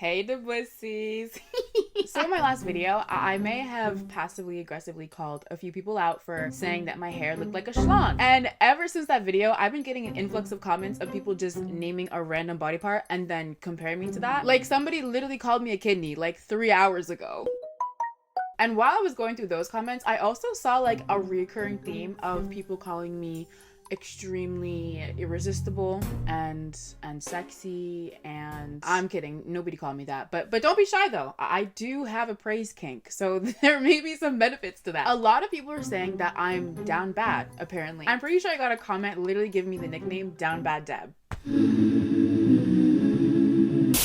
Hey the bussies. So in my last video, I may have passively aggressively called a few people out for saying that my hair looked like a schlong. And ever since that video, I've been getting an influx of comments of people just naming a random body part and then comparing me to that. Like somebody literally called me a kidney like 3 hours ago. And while I was going through those comments, I also saw like a recurring theme of people calling me extremely irresistible and sexy, and I'm kidding, nobody called me that, but don't be shy though. I do have a praise kink, so there may be some benefits to that. A lot of people are saying that I'm down bad, apparently. I'm pretty sure I got a comment literally giving me the nickname Down Bad Deb.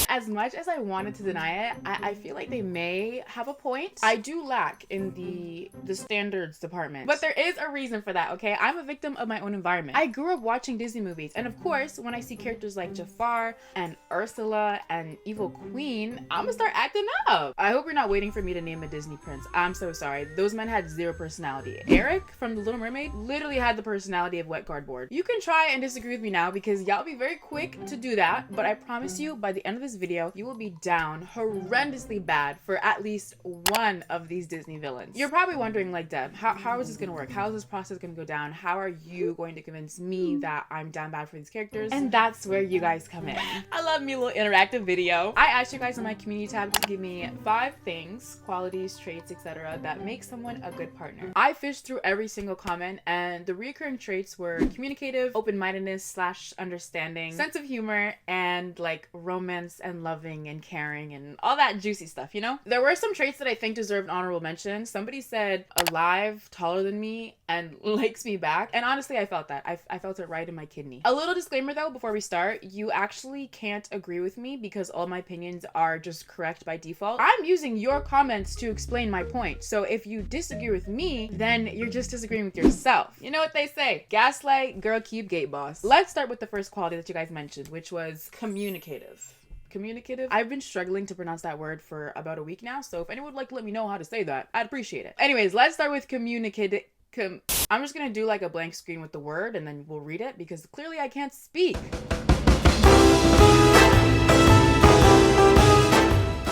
As much as I wanted to deny it, I feel like they may have a point. I do lack in the standards department, but there is a reason for that, okay? I'm a victim of my own environment. I grew up watching Disney movies, and of course, when I see characters like Jafar and Ursula and Evil Queen, I'm gonna start acting up. I hope you're not waiting for me to name a Disney prince. I'm so sorry. Those men had zero personality. Eric from The Little Mermaid literally had the personality of wet cardboard. You can try and disagree with me now because y'all be very quick to do that, but I promise you, by the end of this video, you will be down horrendously bad for at least one of these Disney villains. You're probably wondering, like, Deb, how is this gonna work? How is this process gonna go down? How are you going to convince me that I'm down bad for these characters? And that's where you guys come in. I love me a little interactive video. I asked you guys on my community tab to give me 5 things, qualities, traits, etc. that make someone a good partner. I fished through every single comment, and the recurring traits were communicative, open-mindedness / understanding, sense of humor, and like romance and loving and caring and all that juicy stuff, you know? There were some traits that I think deserved honorable mention. Somebody said alive, taller than me, and likes me back. And honestly, I felt that. I felt it right in my kidney. A little disclaimer though, before we start, you actually can't agree with me because all my opinions are just correct by default. I'm using your comments to explain my point. So if you disagree with me, then you're just disagreeing with yourself. You know what they say? Gaslight, girl, keep gate boss. Let's start with the first quality that you guys mentioned, which was communicative. Communicative. I've been struggling to pronounce that word for about a week now, so if anyone would like to let me know how to say that, I'd appreciate it. Anyways, let's start with communicative. I'm just gonna do like a blank screen with the word and then we'll read it because clearly I can't speak.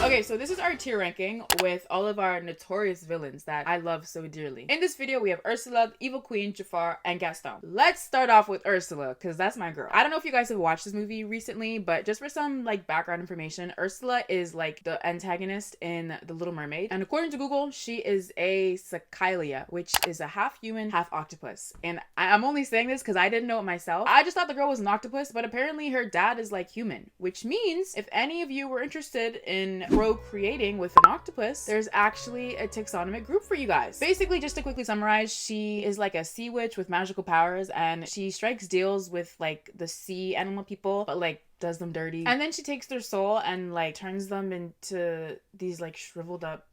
Okay, so this is our tier ranking with all of our notorious villains that I love so dearly. In this video, we have Ursula, Evil Queen, Jafar, and Gaston. Let's start off with Ursula, because that's my girl. I don't know if you guys have watched this movie recently, but just for some like background information, Ursula is like the antagonist in The Little Mermaid. And according to Google, she is a Psychilia, which is a half human, half octopus. And I'm only saying this because I didn't know it myself. I just thought the girl was an octopus, but apparently her dad is like human, which means if any of you were interested in procreating with an octopus, there's actually a taxonomic group for you guys. Basically, just to quickly summarize, she is like a sea witch with magical powers, and she strikes deals with like the sea animal people, but like does them dirty. And then she takes their soul and like turns them into these like shriveled up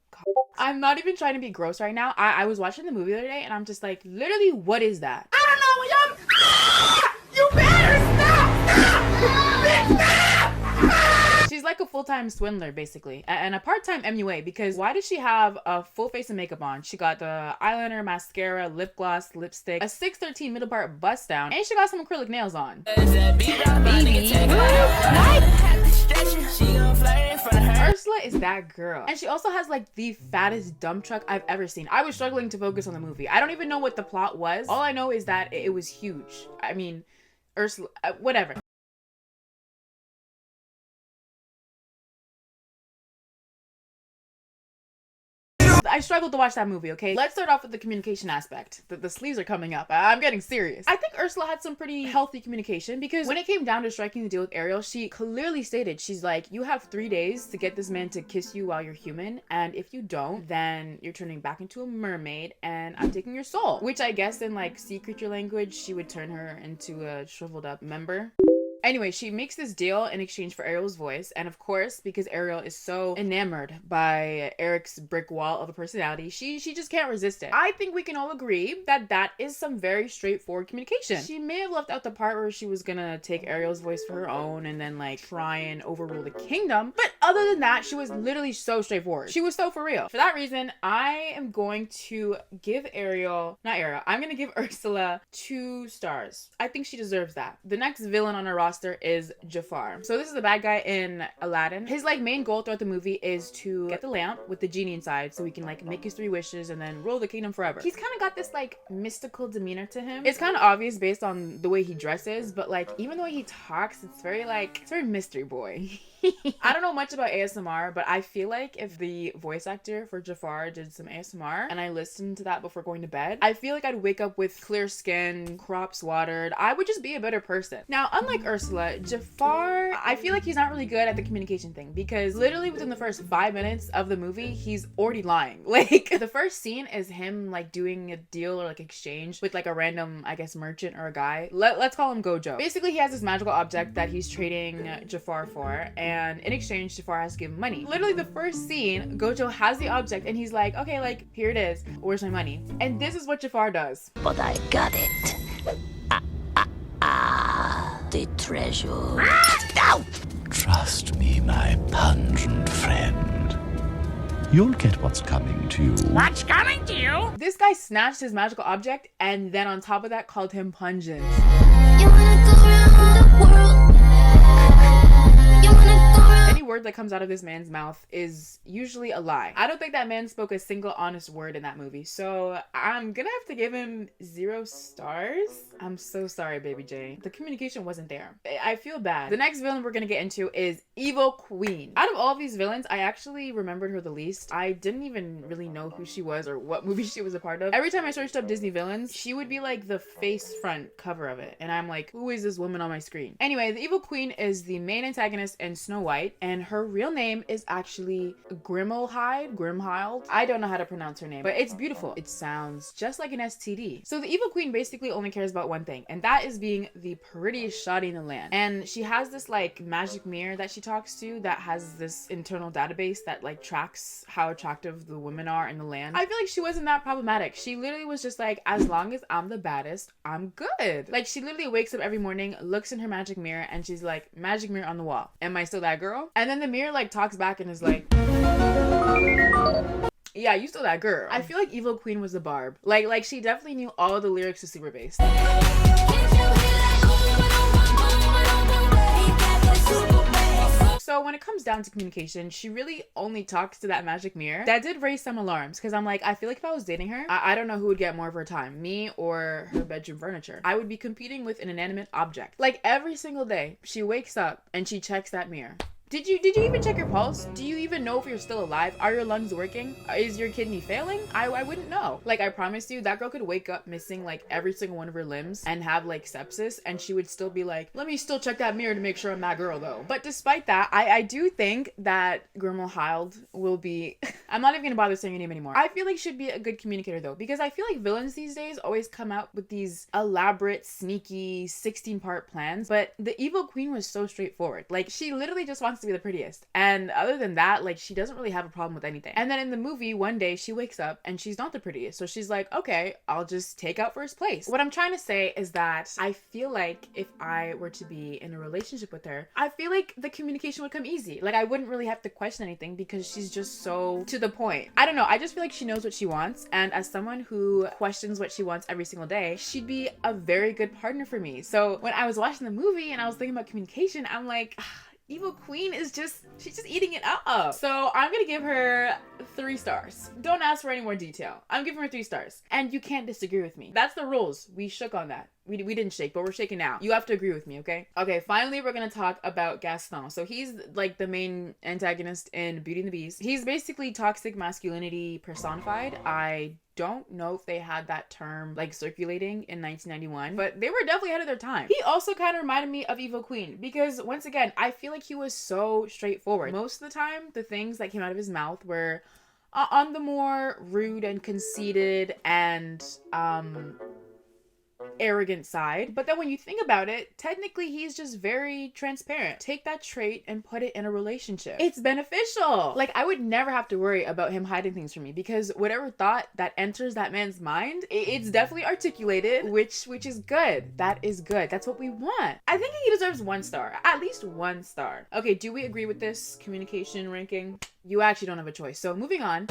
I'm not even trying to be gross right now. I was watching the movie the other day and I'm just like, literally, what is that? I don't know, you better stop! Stop! She's like a full-time swindler, basically, and a part-time MUA, because why does she have a full face of makeup on? She got the eyeliner, mascara, lip gloss, lipstick, a 613 middle part bust down, and she got some acrylic nails on. Ursula is that girl. And she also has like the fattest dump truck I've ever seen. I was struggling to focus on the movie. I don't even know what the plot was. All I know is that it was huge. I mean, Ursula, whatever. I struggled to watch that movie, okay? Let's start off with the communication aspect. The sleeves are coming up. I'm getting serious. I think Ursula had some pretty healthy communication because when it came down to striking the deal with Ariel, she clearly stated, she's like, you have 3 days to get this man to kiss you while you're human, and if you don't, then you're turning back into a mermaid and I'm taking your soul. Which I guess in like sea creature language, she would turn her into a shriveled up member. Anyway, she makes this deal in exchange for Ariel's voice, and of course, because Ariel is so enamored by Eric's brick wall of a personality, she just can't resist it. I think we can all agree that that is some very straightforward communication. She may have left out the part where she was gonna take Ariel's voice for her own and then like try and overrule the kingdom, but other than that, she was literally so straightforward. She was so for real. For that reason, I am going to give I'm gonna give Ursula 2 stars. I think she deserves that. The next villain on our roster imposter is Jafar. So this is the bad guy in Aladdin. His like main goal throughout the movie is to get the lamp with the genie inside so he can like make his 3 wishes and then rule the kingdom forever. He's kind of got this like mystical demeanor to him. It's kind of obvious based on the way he dresses, but like even the way he talks, it's very mystery boy. I don't know much about ASMR, but I feel like if the voice actor for Jafar did some ASMR and I listened to that before going to bed, I feel like I'd wake up with clear skin, crops watered. I would just be a better person. Now, unlike Ursula, Jafar, I feel like he's not really good at the communication thing because literally within the first 5 minutes of the movie, he's already lying. Like the first scene is him like doing a deal or like exchange with like a random, I guess, merchant or a guy. Let's call him Gojo. Basically, he has this magical object that he's trading Jafar for, and in exchange, Jafar has to give him money. Literally the first scene, Gojo has the object and he's like, okay, like here it is. Where's my money? And this is what Jafar does. But I got it. The treasure. No! Trust me, my pungent friend. You'll get what's coming to you. What's coming to you? This guy snatched his magical object and then on top of that called him pungent. You wanna go around the world? You wanna go around? Any word that comes out of this man's mouth is usually a lie. I don't think that man spoke a single honest word in that movie, so I'm gonna have to give him 0 stars. I'm so sorry, Baby J. The communication wasn't there. I feel bad. The next villain we're gonna get into is Evil Queen. Out of all of these villains, I actually remembered her the least. I didn't even really know who she was or what movie she was a part of. Every time I searched up Disney villains, she would be like the face front cover of it, and I'm like, who is this woman on my screen? Anyway, the Evil Queen is the main antagonist in Snow White, and her real name is actually Grimhild. I don't know how to pronounce her name, but it's beautiful. It sounds just like an STD. So the Evil Queen basically only cares about one thing, and that is being the prettiest shawty in the land. And she has this like magic mirror that she talks to that has this internal database that like tracks how attractive the women are in the land. I feel like she wasn't that problematic. She literally was just like, as long as I'm the baddest, I'm good. Like she literally wakes up every morning, looks in her magic mirror, and she's like, magic mirror on the wall. Am I still that girl? And then the mirror like talks back and is like, yeah, you still that girl. I feel like Evil Queen was a barb. Like she definitely knew all the lyrics to Super Bass. So when it comes down to communication, she really only talks to that magic mirror. That did raise some alarms because I'm like, I feel like if I was dating her, I don't know who would get more of her time, me or her bedroom furniture. I would be competing with an inanimate object. Like every single day, she wakes up and she checks that mirror. Did you even check your pulse? Do you even know if you're still alive? Are your lungs working? Is your kidney failing? I wouldn't know. Like I promise you, that girl could wake up missing like every single one of her limbs and have like sepsis, and she would still be like, let me still check that mirror to make sure I'm that girl though. But despite that, I do think that Grimhild will be, I'm not even gonna bother saying your name anymore. I feel like she'd be a good communicator though, because I feel like villains these days always come out with these elaborate, sneaky 16-part plans, but the Evil Queen was so straightforward. Like she literally just wants to be the prettiest, and other than that, like she doesn't really have a problem with anything. And then in the movie, one day she wakes up and she's not the prettiest, so she's like, okay, I'll just take out first place. What I'm trying to say is that I feel like if I were to be in a relationship with her, I feel like the communication would come easy. Like I wouldn't really have to question anything because she's just so to the point. I don't know, I just feel like she knows what she wants, and as someone who questions what she wants every single day, she'd be a very good partner for me. So when I was watching the movie and I was thinking about communication, I'm like, Evil Queen is she's just eating it up. So I'm gonna give her 3 stars. Don't ask for any more detail. I'm giving her 3 stars. And you can't disagree with me. That's the rules. We shook on that. We didn't shake, but we're shaking now. You have to agree with me, okay? Okay, finally we're gonna talk about Gaston. So he's like the main antagonist in Beauty and the Beast. He's basically toxic masculinity personified. I don't know if they had that term like circulating in 1991, but they were definitely ahead of their time. He also kind of reminded me of Evil Queen because once again, I feel like he was so straightforward. Most of the time, the things that came out of his mouth were on the more rude and conceited and arrogant side. But then when you think about it, technically he's just very transparent. Take that trait and put it in a relationship. It's beneficial. Like I would never have to worry about him hiding things from me because whatever thought that enters that man's mind, it's definitely articulated, which is good. That is good. That's what we want. I think he deserves 1 star, at least 1 star. Okay, do we agree with this communication ranking? You actually don't have a choice. So moving on.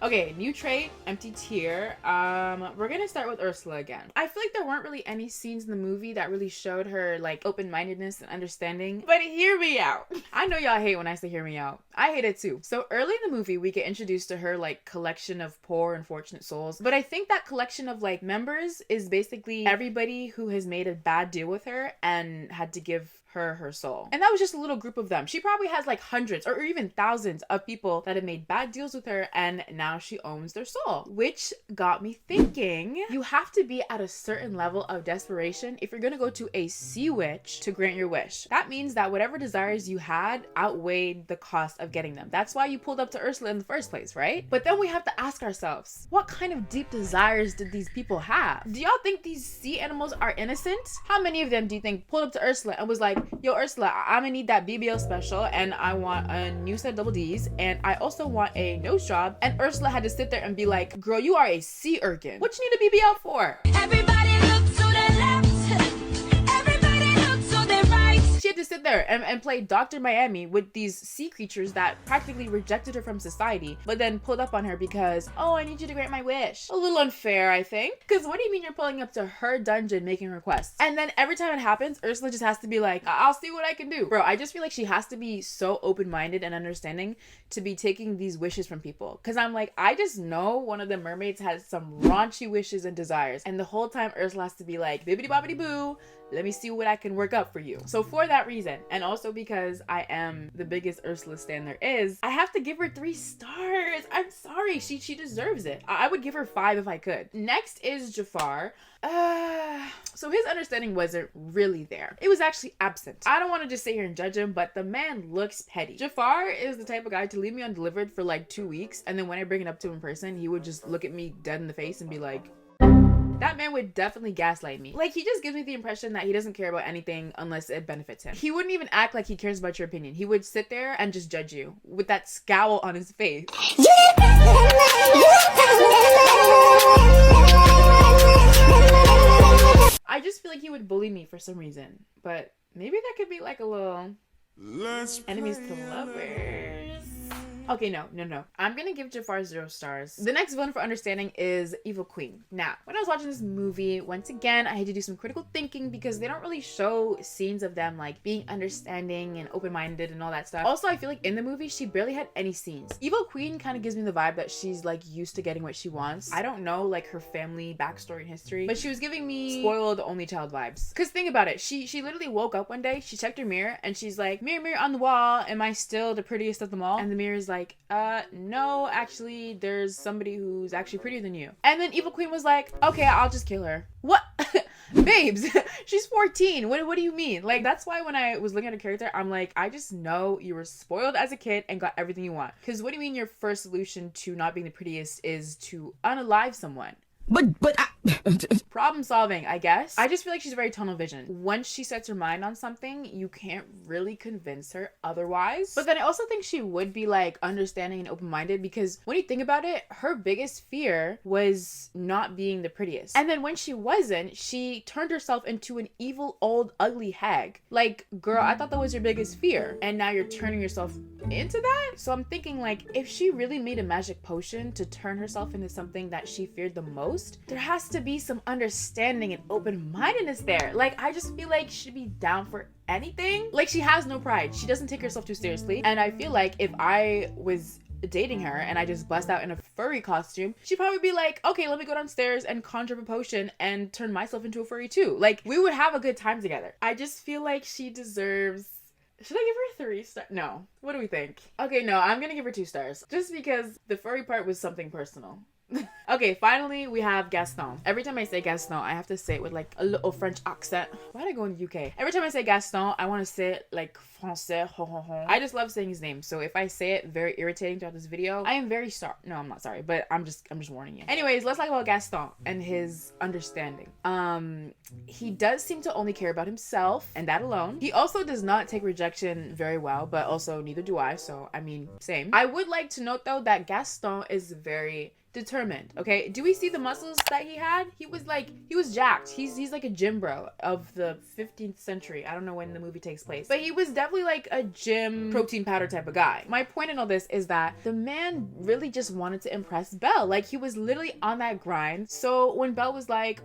Okay, new trait, empty tier. We're gonna start with Ursula again. I feel like there weren't really any scenes in the movie that really showed her like open-mindedness and understanding, but hear me out. I know y'all hate when I say hear me out. I hate it too. So early in the movie, we get introduced to her like collection of poor unfortunate souls, but I think that collection of like members is basically everybody who has made a bad deal with her and had to give her soul. And that was just a little group of them. She probably has like hundreds or even thousands of people that have made bad deals with her, and now she owns their soul, which got me thinking, you have to be at a certain level of desperation if you're gonna go to a sea witch to grant your wish. That means that whatever desires you had outweighed the cost of getting them. That's why you pulled up to Ursula in the first place, right? But then we have to ask ourselves, what kind of deep desires did these people have? Do y'all think these sea animals are innocent? How many of them do you think pulled up to Ursula and was like, yo, Ursula, I'm gonna need that BBL special, and I want a new set of double D's, and I also want a nose job. And Ursula had to sit there and be like, girl, you are a sea urchin. What you need a BBL for? Everybody look to the left. Everybody look to the right. She had to sit there and play Dr. Miami with these sea creatures that practically rejected her from society, but then pulled up on her because, oh, I need you to grant my wish. A little unfair, I think. Because what do you mean you're pulling up to her dungeon making requests? And then every time it happens, Ursula just has to be like, I'll see what I can do. Bro, I just feel like she has to be so open-minded and understanding to be taking these wishes from people. Because I'm like, I just know one of the mermaids has some raunchy wishes and desires. And the whole time Ursula has to be like, bibbidi bobbidi boo, let me see what I can work up for you. So for that reason, and also because I am the biggest Ursula stan there is, I have to give her 3 stars. I'm sorry, she deserves it. I would give her 5 if I could. Next is Jafar. So his understanding wasn't really there. It was actually absent. I don't want to just sit here and judge him, but the man looks petty. Jafar is the type of guy to leave me undelivered for like 2 weeks, and then when I bring it up to him in person, he would just look at me dead in the face and be like, that man would definitely gaslight me. Like, he just gives me the impression that he doesn't care about anything unless it benefits him. He wouldn't even act like he cares about your opinion. He would sit there and just judge you with that scowl on his face. I just feel like he would bully me for some reason, but maybe that could be like a little enemies to lovers. Okay, no. I'm gonna give Jafar 0 stars. The next villain for understanding is Evil Queen. Now, when I was watching this movie, once again, I had to do some critical thinking because they don't really show scenes of them like being understanding and open-minded and all that stuff. Also, I feel like in the movie, she barely had any scenes. Evil Queen kind of gives me the vibe that she's like used to getting what she wants. I don't know like her family backstory and history, but she was giving me spoiled only child vibes. Cause think about it, she literally woke up one day, she checked her mirror and she's like, mirror on the wall, am I still the prettiest of them all? And the mirror is like, no, actually, there's somebody who's actually prettier than you. And then Evil Queen was like, okay, I'll just kill her. What? Babes, she's 14. What do you mean? Like, that's why when I was looking at her character, I'm like, I just know you were spoiled as a kid and got everything you want. Because what do you mean your first solution to not being the prettiest is to unalive someone? Problem solving, I guess. I just feel like she's very tunnel vision. Once she sets her mind on something, you can't really convince her otherwise. But then I also think she would be like understanding and open-minded because when you think about it, her biggest fear was not being the prettiest. And then when she wasn't, she turned herself into an evil, old, ugly hag. Like, girl, I thought that was your biggest fear. And now you're turning yourself into that? So I'm thinking like, if she really made a magic potion to turn herself into something that she feared the most, there has to be some understanding and open-mindedness there. Like, I just feel like she'd be down for anything. Like, she has no pride. She doesn't take herself too seriously. And I feel like if I was dating her and I just bust out in a furry costume, she'd probably be like, okay, let me go downstairs and conjure up a potion and turn myself into a furry too. Like, we would have a good time together. I just feel like she deserves... Should I give her 3 stars? No. What do we think? Okay, no, I'm gonna give her 2 stars. Just because the furry part was something personal. Okay, finally we have Gaston. Every time I say Gaston, I have to say it with like a little French accent. Why did I go in the UK? Every time I say Gaston, I want to say it like français. Ho, ho, ho. I just love saying his name. So if I say it very irritating throughout this video, I am very sorry. No, I'm not sorry, but I'm just warning you. Anyways, let's talk about Gaston and his understanding. He does seem to only care about himself and that alone. He also does not take rejection very well, but also neither do I. So I mean, same. I would like to note though that Gaston is very determined, okay? Do we see the muscles that he had? He was jacked. He's like a gym bro of the 15th century. I don't know when the movie takes place, but he was definitely like a gym protein powder type of guy. My point in all this is that the man really just wanted to impress Belle. Like, he was literally on that grind. So when Belle was like,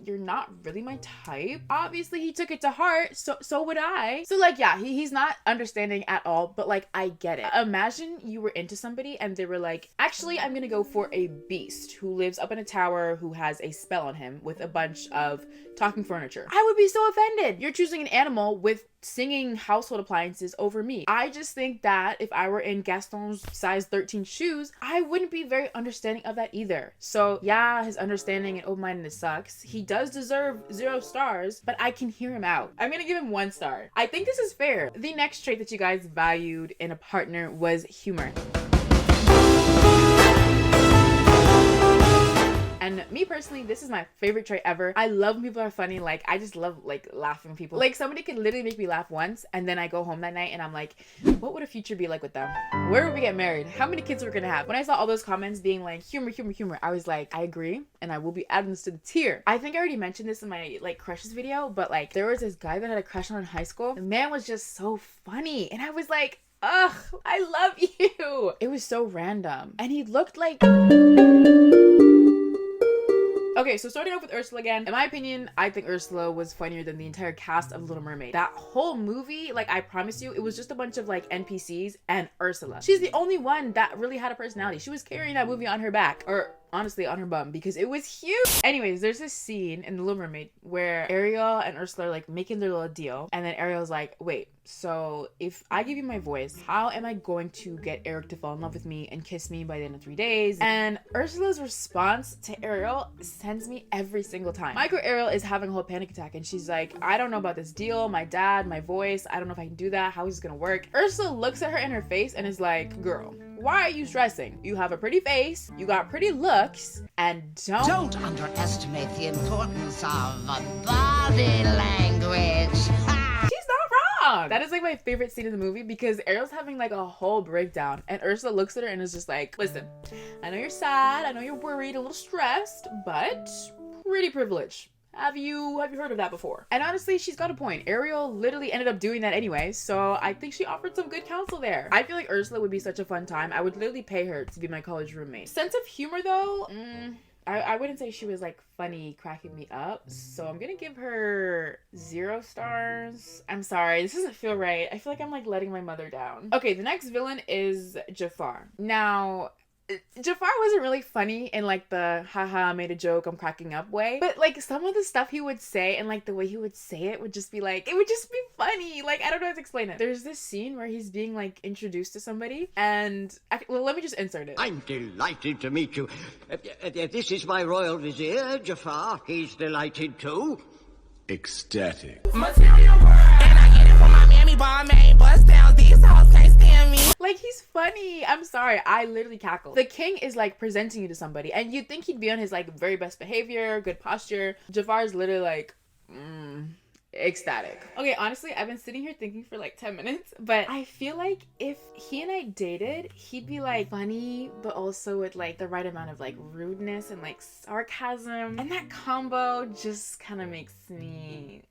you're not really my type, obviously he took it to heart. So would I. So like, yeah, he's not understanding at all, but like, I get it. Imagine you were into somebody and they were like, actually, I'm gonna go for a beast who lives up in a tower, who has a spell on him with a bunch of talking furniture. I would be so offended. You're choosing an animal with singing household appliances over me. I just think that if I were in Gaston's size 13 shoes, I wouldn't be very understanding of that either. So yeah, his understanding and open-mindedness sucks. He does deserve 0 stars, but I can hear him out. I'm gonna give him 1 star. I think this is fair. The next trait that you guys valued in a partner was humor. And me personally, this is my favorite trait ever. I love when people are funny. Like, I just love like laughing people. Like, somebody could literally make me laugh once and then I go home that night and I'm like, what would a future be like with them? Where would we get married? How many kids we're gonna have? When I saw all those comments being like humor, humor, humor, I was like, I agree, and I will be adding this to the tier. I think I already mentioned this in my like crushes video, but like, there was this guy that I had a crush on in high school. The man was just so funny and I was like, ugh, I love you. It was so random. And he looked like... Okay, so starting off with Ursula again, in my opinion, I think Ursula was funnier than the entire cast of Little Mermaid. That whole movie, like, I promise you, it was just a bunch of like NPCs and Ursula. She's the only one that really had a personality. She was carrying that movie on her back, or honestly on her bum, because it was huge. Anyways, there's this scene in The Little Mermaid where Ariel and Ursula are like making their little deal, and then Ariel's like, wait, so if I give you my voice, how am I going to get Eric to fall in love with me and kiss me by the end of 3 days? And Ursula's response to Ariel sends me every single time. Micro Ariel is having a whole panic attack and she's like, I don't know about this deal, my dad, my voice, I don't know if I can do that, how is this gonna work? Ursula looks at her in her face and is like, girl, why are you stressing? You have a pretty face, you got pretty looks, and don't underestimate the importance of body language. She's not wrong. That is like my favorite scene in the movie because Ariel's having like a whole breakdown and Ursula looks at her and is just like, listen, I know you're sad, I know you're worried, a little stressed, but pretty privileged. Have you heard of that before? And honestly, she's got a point. Ariel literally ended up doing that anyway, so I think she offered some good counsel there. I feel like Ursula would be such a fun time. I would literally pay her to be my college roommate. Sense of humor though, I wouldn't say she was like funny, cracking me up, so I'm gonna give her 0 stars. I'm sorry, this doesn't feel right. I feel like I'm like letting my mother down. Okay, the next villain is Jafar. Now, Jafar wasn't really funny in like the haha made a joke, I'm cracking up way, but like some of the stuff he would say and like the way he would say it would just be like, it would just be funny. Like, I don't know how to explain it. There's this scene where he's being like introduced to somebody and well, let me just insert it. I'm delighted to meet you. This is my royal vizier, Jafar. He's delighted too. Ecstatic. Material world. And I get it from my mammy barmaid. Bust down, these hoes can't stand me. Like, he's funny. I'm sorry. I literally cackled. The king is like presenting you to somebody and you'd think he'd be on his like very best behavior, good posture. Jafar's literally like, ecstatic. Okay, honestly, I've been sitting here thinking for like 10 minutes, but I feel like if he and I dated, he'd be like funny, but also with like the right amount of like rudeness and like sarcasm. And that combo just kind of makes me...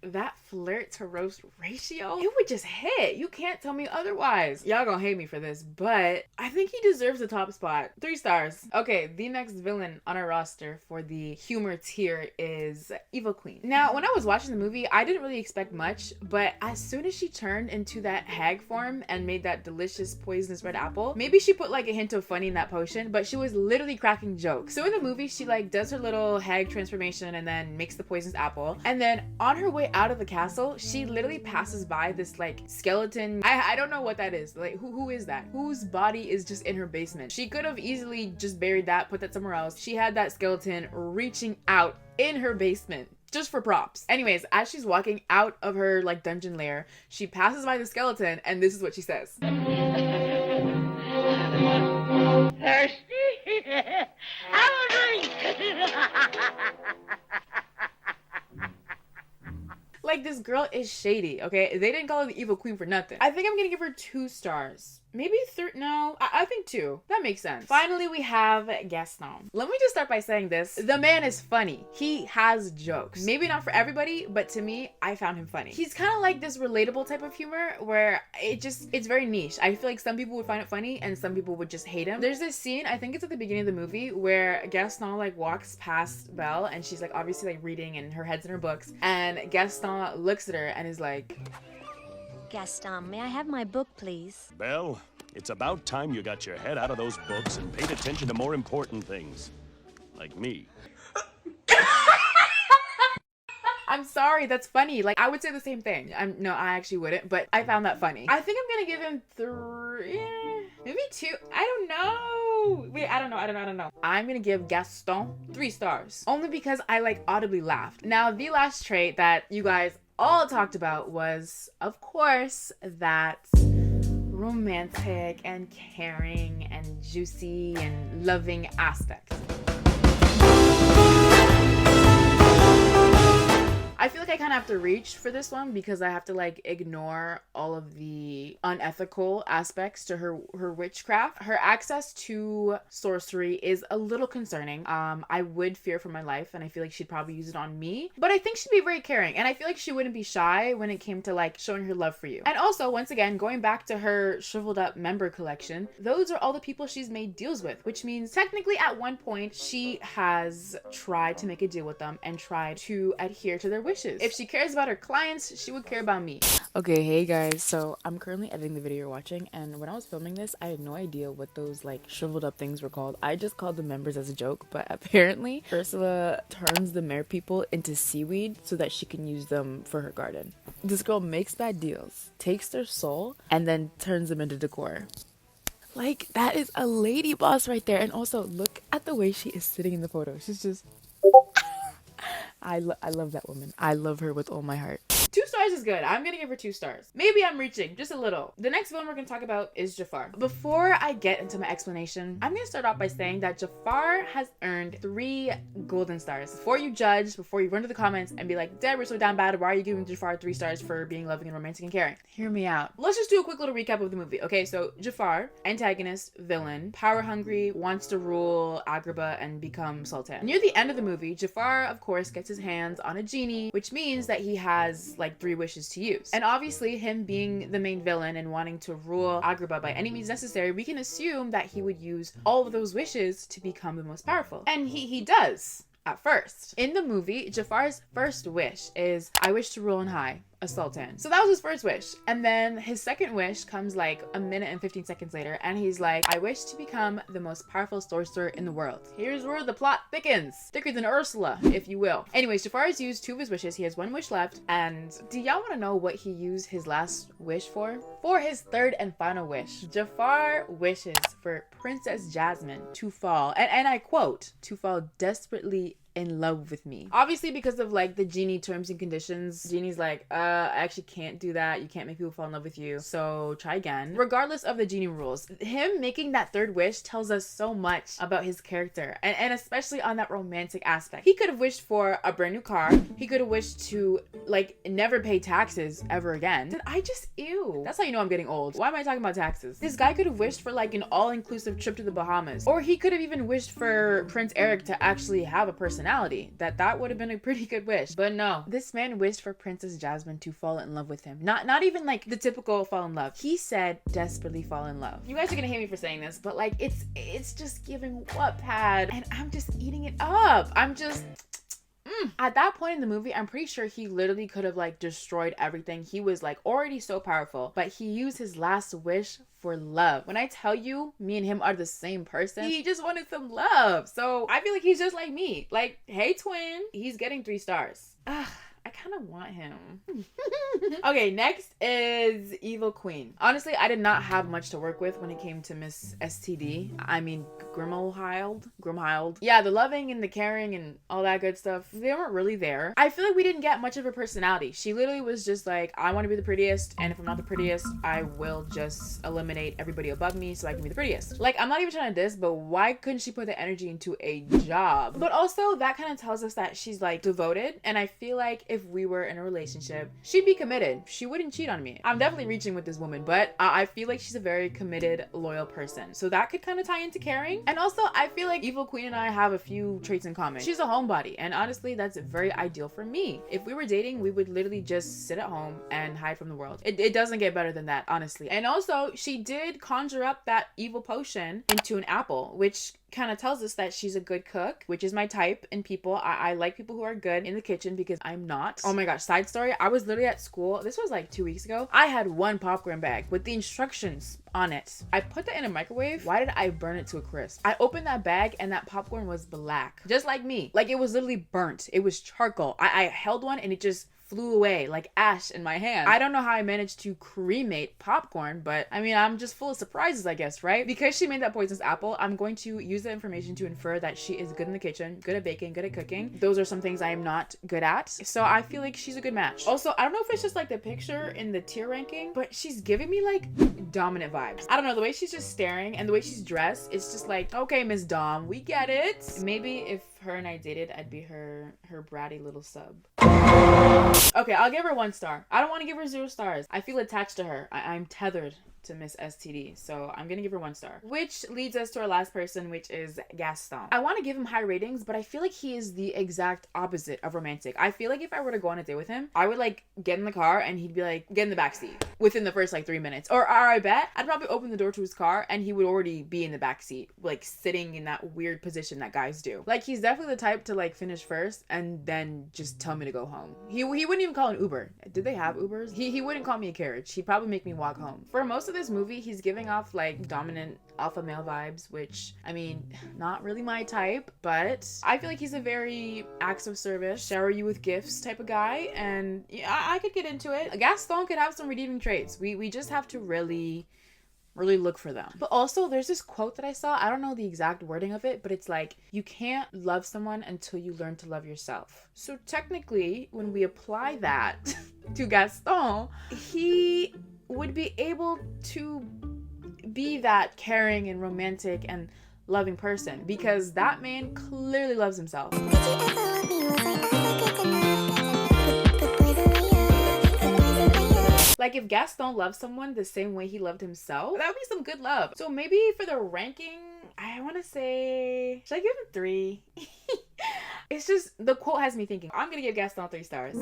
That flirt to roast ratio, it would just hit. You can't tell me otherwise. Y'all gonna hate me for this, but I think he deserves the top spot. 3 stars. Okay, the next villain on our roster for the humor tier is Evil Queen. Now, when I was watching the movie, I didn't really expect much, but as soon as she turned into that hag form and made that delicious poisonous red apple, maybe she put like a hint of funny in that potion, but she was literally cracking jokes. So in the movie, she like does her little hag transformation and then makes the poisonous apple, and then on her way out of the castle, she literally passes by this like skeleton. I don't know what that is. Like, who is that? Whose body is just in her basement? She could have easily just buried that, put that somewhere else. She had that skeleton reaching out in her basement just for props. Anyways, as she's walking out of her like dungeon lair, she passes by the skeleton and this is what she says. Thirsty? Have a drink. Like, this girl is shady, okay? They didn't call her the Evil Queen for nothing. I think I'm gonna give her 2 stars. Maybe three. No, I think two. That makes sense. Finally, we have Gaston. Let me just start by saying this. The man is funny. He has jokes. Maybe not for everybody, but to me, I found him funny. He's kind of like this relatable type of humor where it's very niche. I feel like some people would find it funny and some people would just hate him. There's this scene, I think it's at the beginning of the movie, where Gaston like walks past Belle and she's like obviously like reading and her head's in her books, and Gaston looks at her and is like, Gaston, may I have my book, please? Belle, it's about time you got your head out of those books and paid attention to more important things. Like me. I'm sorry, that's funny. Like, I would say the same thing. No, I actually wouldn't, but I found that funny. I think I'm gonna give him three, maybe two. I don't know. Wait, I don't know. I'm gonna give Gaston 3 stars. Only because I like audibly laughed. Now, the last trait that you guys all talked about was, of course, that romantic and caring and juicy and loving aspect. I feel like I kind of have to reach for this one because I have to like ignore all of the unethical aspects to her witchcraft. Her access to sorcery is a little concerning. I would fear for my life and I feel like she'd probably use it on me, but I think she'd be very caring and I feel like she wouldn't be shy when it came to like showing her love for you. And also, once again, going back to her shriveled up member collection, those are all the people she's made deals with, which means technically at one point she has tried to make a deal with them and tried to adhere to their wishes. If she cares about her clients, she would care about me. Okay, hey guys, so I'm currently editing the video you're watching, and when I was filming this, I had no idea what those like shriveled up things were called. I just called them members as a joke, but apparently Ursula turns the mare people into seaweed so that she can use them for her garden. This girl makes bad deals, takes their soul, and then turns them into decor. Like, that is a lady boss right there. And also, look at the way she is sitting in the photo. She's just... I love that woman. I love her with all my heart. 2 stars is good. I'm gonna give her 2 stars. Maybe I'm reaching just a little. The next villain we're gonna talk about is Jafar. Before I get into my explanation, I'm gonna start off by saying that Jafar has earned 3 golden stars. Before you judge, before you run to the comments and be like, Dad, we're so down bad, why are you giving Jafar 3 stars for being loving and romantic and caring? Hear me out. Let's just do a quick little recap of the movie. Okay, so Jafar, antagonist, villain, power hungry, wants to rule Agrabah and become Sultan. Near the end of the movie, Jafar, of course, gets his hands on a genie, which means that he has like 3 wishes to use. And obviously, him being the main villain and wanting to rule Agrabah by any means necessary, we can assume that he would use all of those wishes to become the most powerful. And he does. At first. In the movie, Jafar's first wish is, I wish to rule on high, a sultan. So that was his first wish. And then his second wish comes like a minute and 15 seconds later, and he's like, I wish to become the most powerful sorcerer in the world. Here's where the plot thickens. Thicker than Ursula, if you will. Anyways, Jafar has used 2 of his wishes. He has 1 wish left. And do y'all want to know what he used his last wish for? For his 3rd and final wish, Jafar wishes for Princess Jasmine to fall, and I quote, to fall desperately in love with me. Obviously, because of like the genie terms and conditions, genie's like, I actually can't do that. You can't make people fall in love with you, so try again. Regardless of the genie rules, him making that 3rd wish tells us so much about his character, and especially on that romantic aspect. He could have wished for a brand new car. He could have wished to like never pay taxes ever again. And I just, ew. That's how you know I'm getting old. Why am I talking about taxes? This guy could have wished for like an all-inclusive trip to the Bahamas, or he could have even wished for Prince Eric to actually have a personality. That would have been a pretty good wish. But no, this man wished for Princess Jasmine to fall in love with him. Not even like the typical fall in love. He said desperately fall in love. You guys are gonna hate me for saying this, but like it's just giving Wattpad, and I'm just eating it up. I'm just At that point in the movie, I'm pretty sure he literally could have like destroyed everything. He was like already so powerful, but he used his last wish for love. When I tell you me and him are the same person, he just wanted some love. So I feel like he's just like me. Like, hey twin, he's getting 3 stars. I kind of want him. Okay, next is Evil Queen. Honestly, I did not have much to work with when it came to Miss STD. I mean, Grimhild. Yeah, the loving and the caring and all that good stuff, they weren't really there. I feel like we didn't get much of her personality. She literally was just like, I want to be the prettiest, and if I'm not the prettiest, I will just eliminate everybody above me so I can be the prettiest. Like, I'm not even trying to diss, but why couldn't she put the energy into a job? But also, that kind of tells us that she's like devoted, and I feel like if we were in a relationship, she'd be committed. She wouldn't cheat on me. I'm definitely reaching with this woman, but I feel like she's a very committed, loyal person. So that could kind of tie into caring. And also, I feel like Evil Queen and I have a few traits in common. She's a homebody, and honestly, that's very ideal for me. If we were dating, we would literally just sit at home and hide from the world. It doesn't get better than that, honestly. And also, she did conjure up that evil potion into an apple, which kind of tells us that she's a good cook, which is my type in people. I like people who are good in the kitchen because I'm not. Oh my gosh, side story. I was literally at school. This was like 2 weeks ago. I had one popcorn bag with the instructions on it. I put that in a microwave. Why did I burn it to a crisp? I opened that bag and that popcorn was black, just like me. Like it was literally burnt. It was charcoal. I held one and it just flew away like ash in my hand. I don't know how I managed to cremate popcorn, but I mean, I'm just full of surprises, I guess, right? Because she made that poisonous apple, I'm going to use the information to infer that she is good in the kitchen, good at baking, good at cooking. Those are some things I am not good at. So I feel like she's a good match. Also, I don't know if it's just like the picture in the tier ranking, but she's giving me like dominant vibes. I don't know, the way she's just staring and the way she's dressed, it's just like, okay, Miss Dom, we get it. Maybe if her and I dated, I'd be her bratty little sub. Okay, I'll give her 1 star. I don't want to give her 0 stars. I feel attached to her. I'm tethered to Miss STD, so I'm gonna give her 1 star. Which leads us to our last person, which is Gaston. I want to give him high ratings, but I feel like he is the exact opposite of romantic. I feel like if I were to go on a date with him, I would like get in the car and he'd be like, get in the backseat within the first like 3 minutes. Or I bet I'd probably open the door to his car and he would already be in the backseat, like sitting in that weird position that guys do. Like he's definitely the type to like finish first and then just tell me to go home. He wouldn't even call an Uber. Did they have Ubers? He wouldn't call me a carriage. He'd probably make me walk home. For most of this movie, he's giving off like dominant alpha male vibes, which I mean, not really my type, but I feel like he's a very acts of service, shower you with gifts type of guy, and yeah, I could get into it. Gaston could have some redeeming traits. We just have to really look for them. But also there's this quote that I saw, I don't know the exact wording of it, but it's like, you can't love someone until you learn to love yourself. So technically, when we apply that to Gaston, he would be able to be that caring and romantic and loving person, because that man clearly loves himself. Like if Gaston loved someone the same way he loved himself, that would be some good love. So maybe for the ranking, I want to say, should I give him 3? It's just, the quote has me thinking. I'm gonna give Gaston 3 stars.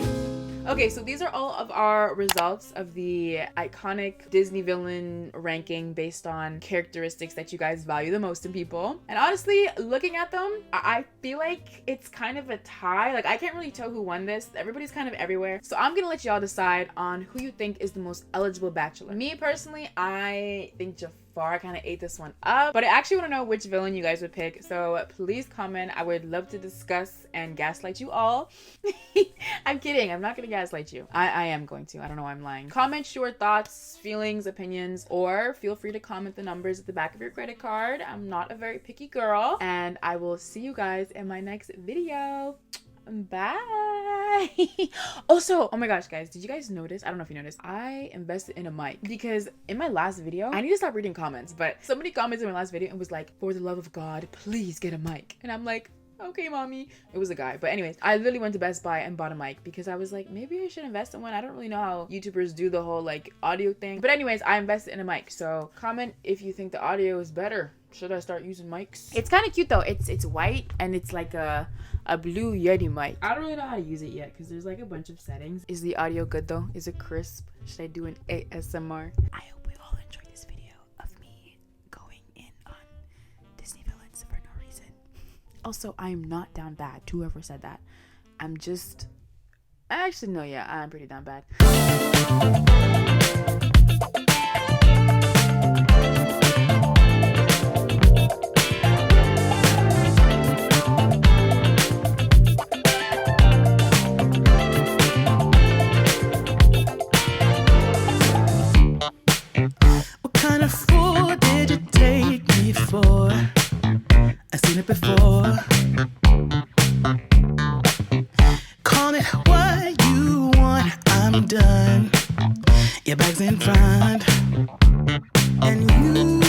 Okay, so these are all of our results of the iconic Disney villain ranking based on characteristics that you guys value the most in people. And honestly, looking at them, I feel like it's kind of a tie. Like, I can't really tell who won this. Everybody's kind of everywhere. So I'm gonna let y'all decide on who you think is the most eligible bachelor. Me personally, I think Jafar kind of ate this one up, but I actually want to know which villain you guys would pick. So please comment. I would love to discuss and gaslight you all. I'm kidding. I'm not gonna gaslight you. I am going to. I don't know why I'm lying. Comment your thoughts, feelings, opinions, or feel free to comment the numbers at the back of your credit card. I'm not a very picky girl, and I will see you guys in my next video. Bye. Also, oh my gosh, guys, did you guys notice? I don't know if you noticed, I invested in a mic because in my last video, I need to stop reading comments, but somebody commented in my last video and was like, for the love of God, please get a mic. And I'm like, okay, mommy. It was a guy. But anyways, I literally went to Best Buy and bought a mic because I was like, maybe I should invest in one. I don't really know how YouTubers do the whole like audio thing. But anyways, I invested in a mic. So comment if you think the audio is better. Should I start using mics? It's kind of cute though. It's white and it's like a blue Yeti mic. I don't really know how to use it yet because there's like a bunch of settings. Is the audio good though? Is it crisp? Should I do an ASMR? I hope you all enjoyed this video of me going in on Disney villains for no reason. Also, I'm not down bad. Whoever said that. Actually, no, yeah, I'm pretty down bad. What kind of fool did you take me for? I've seen it before. Call it what you want, I'm done. Your bag's in front, and you